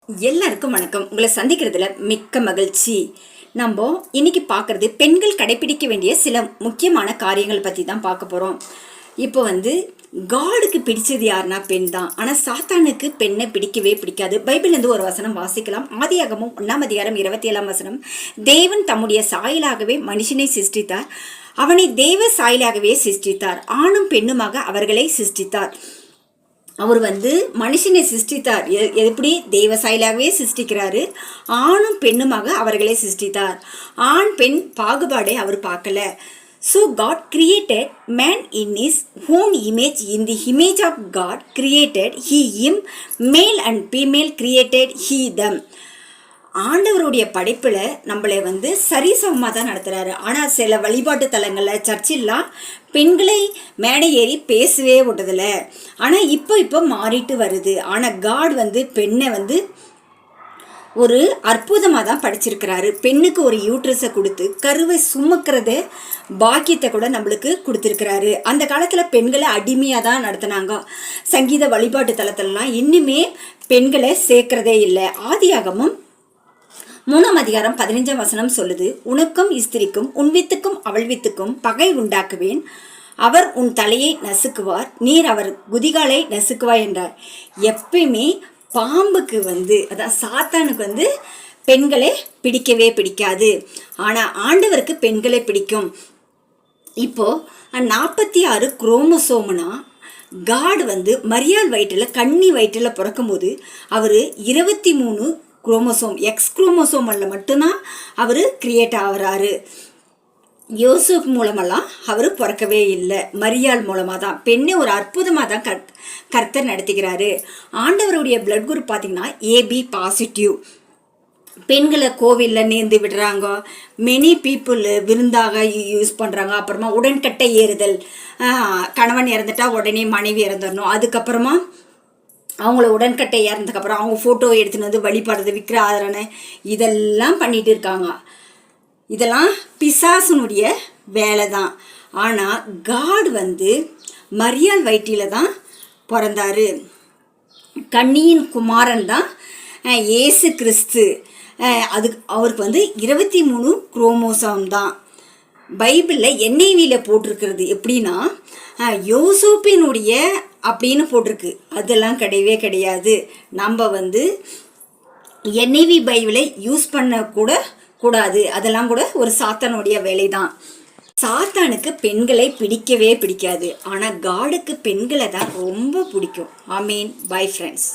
எல்லாருக்கும் வணக்கம். உங்களை சந்திக்கிறதுல மிக்க மகிழ்ச்சி. நம்ம இன்னைக்கு பார்க்குறது பெண்கள் கடைபிடிக்க வேண்டிய சில முக்கியமான காரியங்கள் பற்றி தான் பார்க்க போகிறோம். இப்போ காடுக்கு பிடிச்சது யாருன்னா பெண் தான். ஆனால் சாத்தானுக்கு பெண்ணை பிடிக்கவே பிடிக்காது. பைபிள்லேருந்து ஒரு வசனம் வாசிக்கலாம். ஆதியாகமம் 1 அதிகாரம் 27 வசனம். தேவன் தம்முடைய சாயலாகவே மனுஷனை சிருஷ்டித்தார், அவனை தேவ சாயலாகவே சிருஷ்டித்தார், ஆணும் பெண்ணுமாக அவர்களை சிருஷ்டித்தார். அவர் மனுஷனை சிருஷ்டித்தார். எப்படி தெய்வ சாயலாகவே சிருஷ்டிக்கிறாரு. ஆணும் பெண்ணுமாக அவர்களை சிருஷ்டித்தார். ஆண் பெண் பாகுபாடை அவர் பார்க்கல. So God created man in his own image. In the image of God created he him, male and female created he them. ஆண்டவருடைய படைப்பில் நம்மளை சரிசமமாக தான் நடத்துகிறாரு. ஆனால் சில வழிபாட்டு தலங்களில் சர்ச்சில்லாம் பெண்களை மேடை ஏறி பேசவே விட்டதில்ல. ஆனால் இப்போ மாறிட்டு வருது. ஆனால் காட் பெண்ணை ஒரு அற்புதமாக தான் படிச்சிருக்கிறாரு. பெண்ணுக்கு ஒரு யூட்ரஸை கொடுத்து கருவை சுமக்கிறத பாக்கியத்தை கூட நம்மளுக்கு கொடுத்துருக்கிறாரு. அந்த காலத்தில் பெண்களை அடிமையாக தான் நடத்தினாங்க. சங்கீத வழிபாட்டு தலத்திலலாம் இன்னுமே பெண்களை சேர்க்கிறதே இல்லை. ஆதியாகமும் 3 அதிகாரம் 15 வசனம் சொல்லுது, உனக்கும் ஸ்திரிக்கும் உன் வித்துக்கும் அவள் வித்துக்கும் பகை உண்டாக்குவேன், அவர் உன் தலையை நசுக்குவார், நீர் அவர் குதிகாலை நசுக்குவார் என்றார். எப்பயுமே பாம்புக்கு அதான் சாத்தானுக்கு பெண்களை பிடிக்கவே பிடிக்காது. ஆனால் ஆண்டவருக்கு பெண்களை பிடிக்கும். இப்போ 46 குரோமோசோம்னா காட் மரியாள் வயிற்றில் கன்னி வயிற்றில் பிறக்கும் போது அவர் 23 குரோமோசோம் எக்ஸ் குரோமோசோமில் மட்டும்தான் அவர் கிரியேட் ஆகிறாரு. யோசுப் மூலமெல்லாம் அவர் பிறக்கவே இல்லை. மரியாள் மூலமாக தான். பெண்ணை ஒரு அற்புதமாக தான் கர்த்தர் நடத்துகிறாரு. ஆண்டவருடைய பிளட் குரூப் பார்த்திங்கன்னா AB பாசிட்டிவ். பெண்களை கோவிலில் நேர்ந்து விடுறாங்க. மெனி பீப்புள் விருந்தாக யூஸ் பண்ணுறாங்க. அப்புறமா உடன்கட்டை ஏறுதல், கணவன் இறந்துட்டா உடனே மனைவி இறந்துடணும். அதுக்கப்புறமா அவங்கள உடன்கட்டை இறந்ததுக்கப்புறம் அவங்க ஃபோட்டோ எடுத்துன்னு வழிபடுறது, விற்கிற ஆதரனை இதெல்லாம் பண்ணிகிட்டு இருக்காங்க. இதெல்லாம் பிசாசுனுடைய வேலை தான். ஆனால் காட் மரியாள் வயிற்றில் தான் பிறந்தாரு. கன்னியின் குமாரன் தான் இயேசு கிறிஸ்து. அவருக்கு 23 குரோமோசோம் தான். பைபிளில் NIVயில் போட்டிருக்கிறது எப்படின்னா யோசூப்பினுடைய அப்படின்னு போட்டிருக்கு. அதெல்லாம் கிடையவே கிடையாது. நம்ம NIV பைபிளை யூஸ் பண்ண கூட கூடாது. அதெல்லாம் கூட ஒரு சாத்தானுடைய வேலை தான். சாத்தானுக்கு பெண்களை பிடிக்கவே பிடிக்காது. ஆனால் காடுக்கு பெண்களை தான் ரொம்ப பிடிக்கும். ஆமீன். Bye friends.